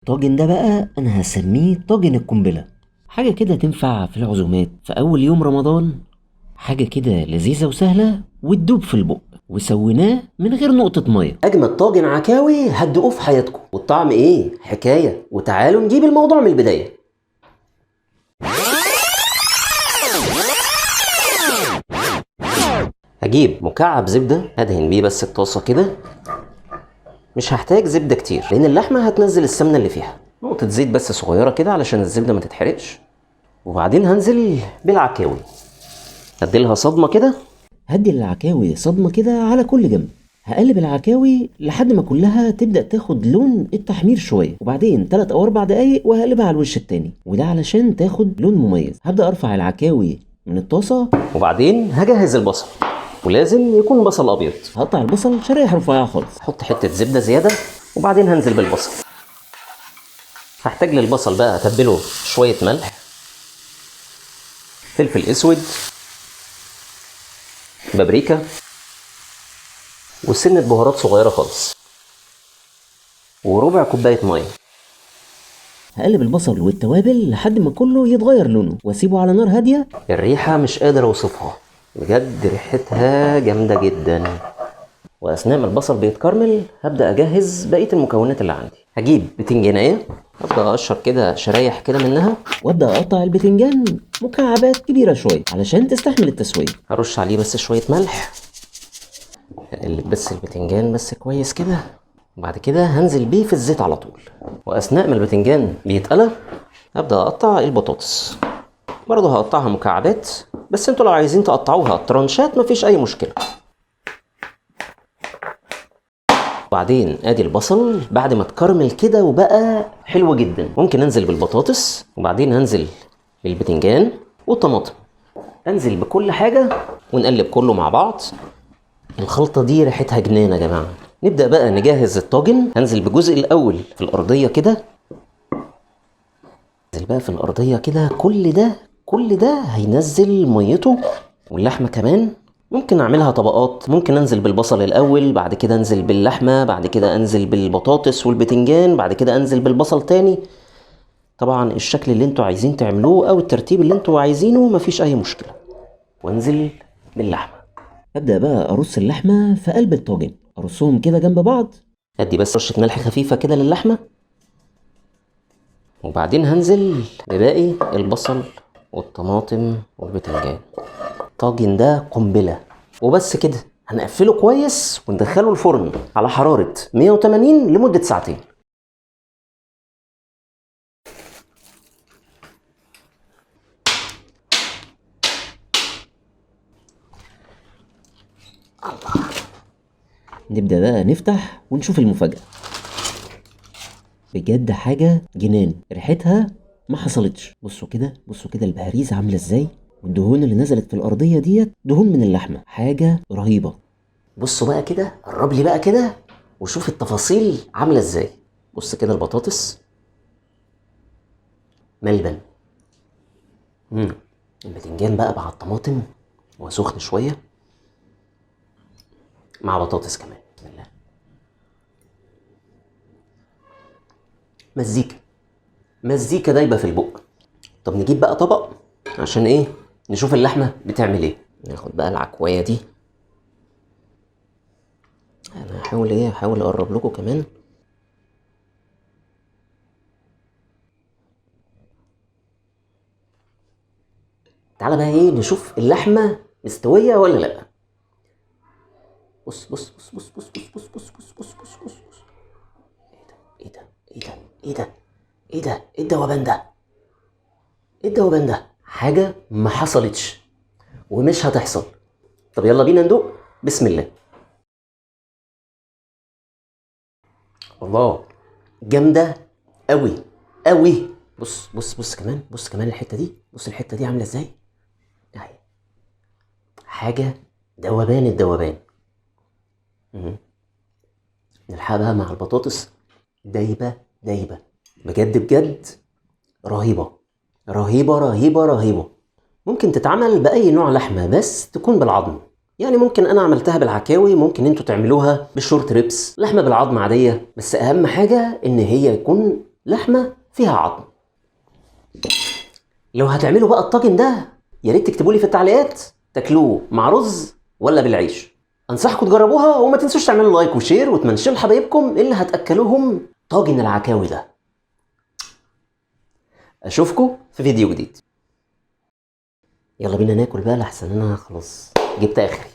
الطاجن ده بقى انا هسميه طاجن القنبله. حاجه كده تنفع في العزومات في اول يوم رمضان. حاجه كده لذيذه وسهله وتدوب في البق، وسويناه من غير نقطه ميه. اجمد طاجن عكاوي هتدوقوه في حياتكم، والطعم ايه حكايه. وتعالوا نجيب الموضوع من البدايه. هجيب مكعب زبده هدهن بيه بس الطاسه كده. مش هحتاج زبده كتير لان اللحمه هتنزل السمنه اللي فيها. نقطه زيت بس صغيره كده علشان الزبده ما تتحرقش. وبعدين هنزل بالعكاوي، هديلها صدمه كده. هدي العكاوي صدمه كده على كل جنب. هقلب العكاوي لحد ما كلها تبدأ تاخد لون التحمير شوية، وبعدين 3 أو 4 دقايق وهقلبها على الوش التاني، وده علشان تاخد لون مميز. هبدأ أرفع العكاوي من الطاسة، وبعدين هجهز البصل، ولازم يكون بصل ابيض. هقطع البصل شرايح رفيعة خالص. احط حته زبده زياده، وبعدين هنزل بالبصل. هحتاج للبصل بقى اتبله شويه ملح، فلفل اسود، بابريكا، وسنه بهارات صغيره خالص، وربع كوبايه ميه. هقلب البصل والتوابل لحد ما كله يتغير لونه، واسيبه على نار هادية. الريحه مش قادر اوصفها، بجد ريحتها جامده جدا. واثناء ما البصل بيتكرمل هبدا اجهز بقيه المكونات اللي عندي. هجيب بتنجانيه، ابدا اقشر كده شرايح كده منها، وابدأ اقطع البتنجان مكعبات كبيرة شوية علشان تستحمل التسوية. هرش عليه بس شويه ملح، اقلب بس البتنجان بس كويس كده، وبعد كده هنزل بيه في الزيت على طول. واثناء ما البتنجان بيتقلى هبدا اقطع البطاطس، برضه هقطعها مكعبات، بس انتوا لو عايزين تقطعوها ترانشات مفيش اي مشكله. وبعدين ادي البصل بعد ما اتكرمل كده وبقى حلو جدا، ممكن انزل بالبطاطس، وبعدين هنزل بالبتنجان والطماطم. انزل بكل حاجه ونقلب كله مع بعض. الخلطه دي ريحتها جنان يا جماعه. نبدا بقى نجهز الطاجن. هنزل بجزء الاول في الارضيه كده، ننزل بقى في الارضيه كده. كل ده هينزل ميته، واللحمه كمان. ممكن اعملها طبقات، ممكن انزل بالبصل الاول، بعد كده انزل باللحمه، بعد كده انزل بالبطاطس والبتنجان، بعد كده انزل بالبصل تاني. طبعا الشكل اللي انتوا عايزين تعملوه او الترتيب اللي انتوا عايزينه مفيش اي مشكله. وانزل باللحمه. ابدأ بقى ارص اللحمة في قلب الطاجن، ارصهم كده جنب بعض. ادي بس رشه ملح خفيفه كده للحمه، وبعدين هنزل بباقي البصل والطماطم والبتنجان. الطاجن ده قنبله. وبس كده، هنقفله كويس وندخله الفرن على حراره 180 لمده ساعتين. نبدأ بقى نفتح ونشوف المفاجأة. بجد حاجة جنان، ريحتها ما حصلتش. بصوا كده، بصوا كده البهاريز عاملة ازاي، والدهون اللي نزلت في الأرضية ديت دهون من اللحمة. حاجة رهيبة. بصوا بقى كده، قرب لي بقى كده وشوف التفاصيل عامله ازاي. بص كده البطاطس ملبن. البتنجان بقى مع الطماطم وسخن شويه، مع بطاطس كمان. بسم الله. مزيكا دايبه في البق. طب نجيب بقى طبق عشان ايه نشوف اللحمه بتعمل ايه. ناخد بقى العكوايه دي. انا هحاول اقرب لكم كمان. تعالى بقى ايه نشوف اللحمه مستويه ولا لا. بص. ايه ده ايه ده ايه ده ايه ده ايه الدوبان ده ايه الدوبان ده. حاجه ما حصلتش ومش هتحصل. طب يلا بينا ندوق. بسم الله. الله، جامده قوي قوي. بص كمان الحته دي. بص الحته دي عامله ازاي اهي. حاجه دوبان الدوبان. نلحقها بقى مع البطاطس. دايبه بجد رهيبه رهيبه. ممكن تتعمل باي نوع لحمه بس تكون بالعظم. يعني ممكن انا عملتها بالعكاوي، ممكن انتوا تعملوها بالشورت ريبس، لحمه بالعظم عاديه، بس اهم حاجه ان هي يكون لحمة فيها عظم. لو هتعملوا بقى الطاجن ده يا ريت تكتبوا لي في التعليقات تاكلوه مع رز ولا بالعيش. انصحكم تجربوها، وما تنسوش تعملوا لايك وشير وتمنشنوا لحبايبكم اللي هتاكلوهم طاجن العكاوي ده. اشوفكم في فيديو جديد. يلا بينا ناكل بقى لحسن انا خلاص جبت اخري.